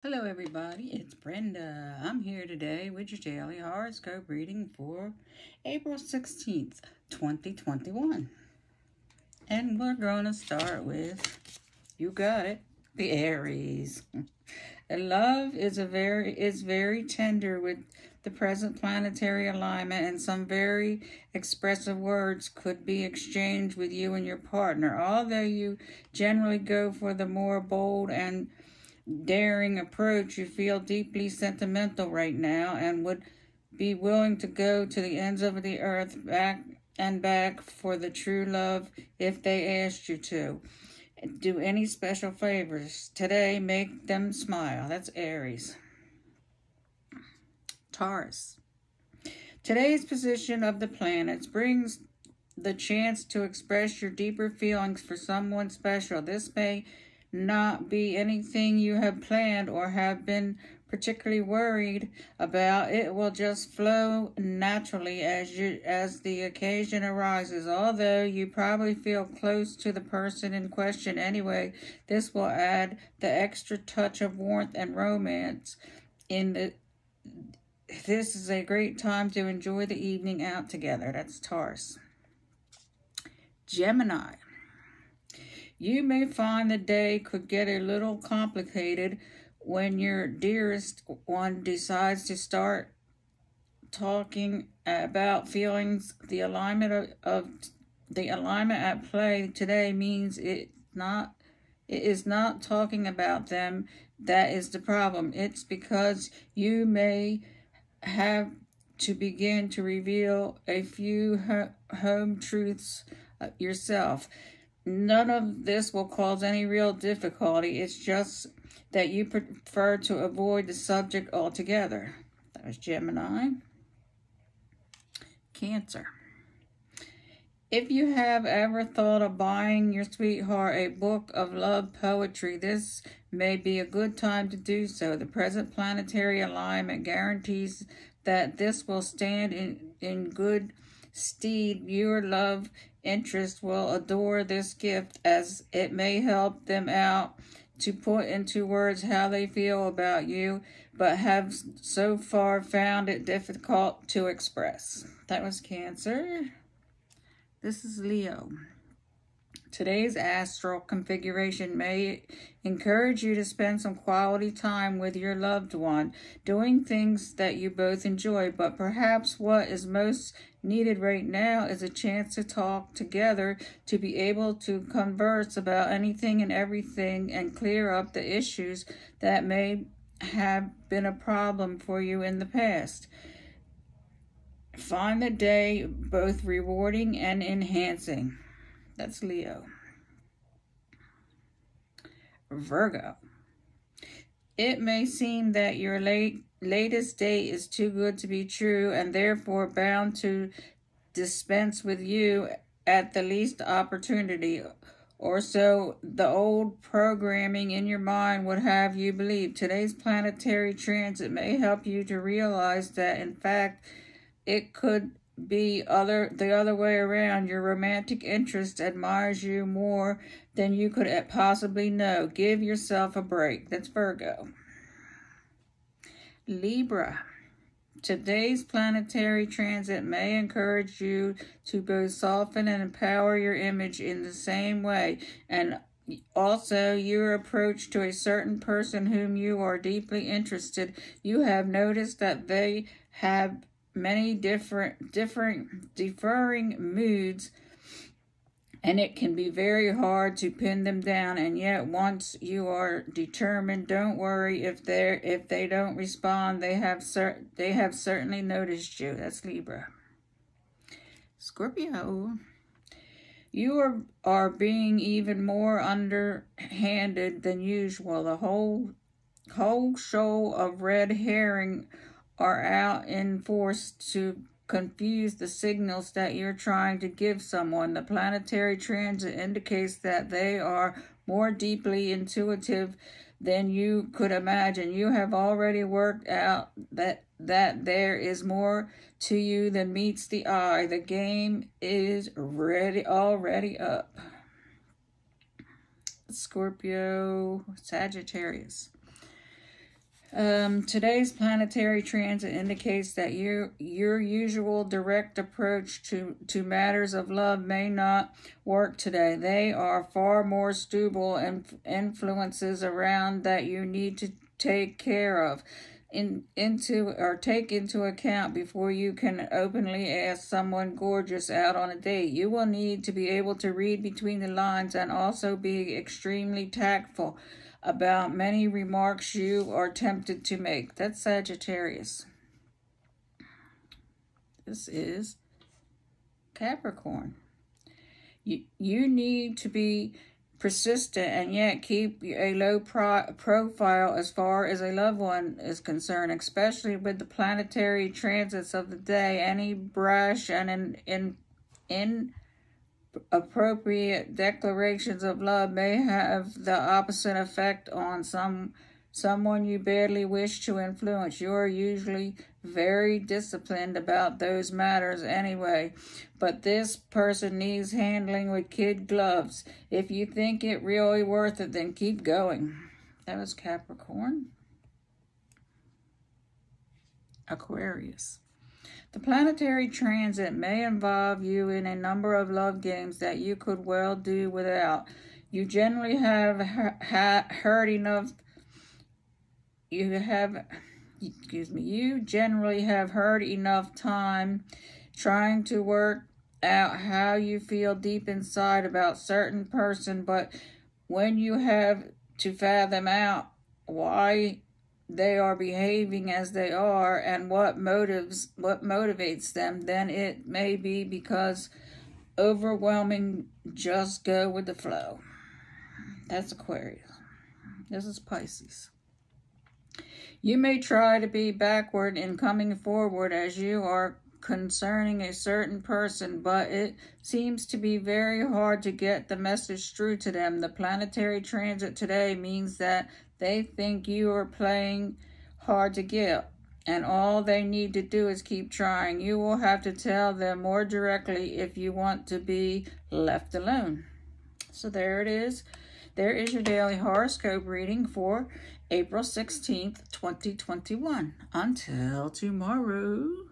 Hello everybody, it's Brenda. I'm here today with your daily horoscope reading for April 16th, 2021. And we're going to start with, you got it, the Aries. And love is very tender with the present planetary alignment, and some very expressive words could be exchanged with you and your partner. Although you generally go for the more bold and daring approach, you feel deeply sentimental right now and would be willing to go to the ends of the earth back and back for the true love if they asked you to. Do any special favors today, make them smile. That's Aries. Taurus. Today's position of the planets brings the chance to express your deeper feelings for someone special. This may not be anything you have planned or have been particularly worried about. It will just flow naturally as the occasion arises. Although you probably feel close to the person in question anyway, this will add the extra touch of warmth and romance in the this is a great time to enjoy the evening out together. That's Taurus. Gemini. You may find the day could get a little complicated when your dearest one decides to start talking about feelings. The alignment of the alignment at play today means it is not talking about them that is the problem. It's because you may have to begin to reveal a few home truths yourself. None of this will cause any real difficulty. It's just that you prefer to avoid the subject altogether. That was Gemini. Cancer. If you have ever thought of buying your sweetheart a book of love poetry, this may be a good time to do so. The present planetary alignment guarantees that this will stand in good stead. Your love interest will adore this gift, as it may help them out to put into words how they feel about you, but have so far found it difficult to express. That was Cancer. This is Leo. Today's astral configuration may encourage you to spend some quality time with your loved one, doing things that you both enjoy, but perhaps what is most needed right now is a chance to talk together, to be able to converse about anything and everything and clear up the issues that may have been a problem for you in the past. Find the day both rewarding and enhancing. That's Leo. Virgo. It may seem that your latest date is too good to be true and therefore bound to dispense with you at the least opportunity, or so the old programming in your mind would have you believe. Today's planetary transit may help you to realize that, in fact, it could be the other way around. Your romantic interest admires you more than you could possibly know. Give yourself a break. That's Virgo. Libra. Today's planetary transit may encourage you to both soften and empower your image in the same way, and also your approach to a certain person whom you are deeply interested. You have noticed that they have many differing moods, and it can be very hard to pin them down. And yet, once you are determined, don't worry if they don't respond. They have certainly noticed you. That's Libra. Scorpio. You are being even more underhanded than usual. The whole show of red herring are out in force to confuse the signals that you're trying to give someone. The planetary transit indicates that they are more deeply intuitive than you could imagine. You have already worked out that there is more to you than meets the eye. The game is already up. Scorpio, Sagittarius. Today's planetary transit indicates that your usual direct approach to matters of love may not work today. There are far more stable influences around that you need to take care of. Take into account before you can openly ask someone gorgeous out on a date. You will need to be able to read between the lines and also be extremely tactful about many remarks you are tempted to make. That's Sagittarius. This is Capricorn. You need to be persistent and yet keep a low profile as far as a loved one is concerned, especially with the planetary transits of the day. Any brash and inappropriate declarations of love may have the opposite effect on someone you badly wish to influence. You are usually very disciplined about those matters anyway, but this person needs handling with kid gloves. If you think it really worth it, then keep going. That was Capricorn. Aquarius. The planetary transit may involve you in a number of love games that you could well do without. You generally have heard enough. You generally have heard enough time trying to work out how you feel deep inside about certain person, but when you have to fathom out why they are behaving as they are and what motivates them, then it may be because overwhelming. Just go with the flow. That's Aquarius. This is Pisces. You may try to be backward in coming forward as you are concerning a certain person, but it seems to be very hard to get the message through to them. The planetary transit today means that they think you are playing hard to get, and all they need to do is keep trying. You will have to tell them more directly if you want to be left alone. So there it is. There is your daily horoscope reading for April 16th, 2021. Until tomorrow.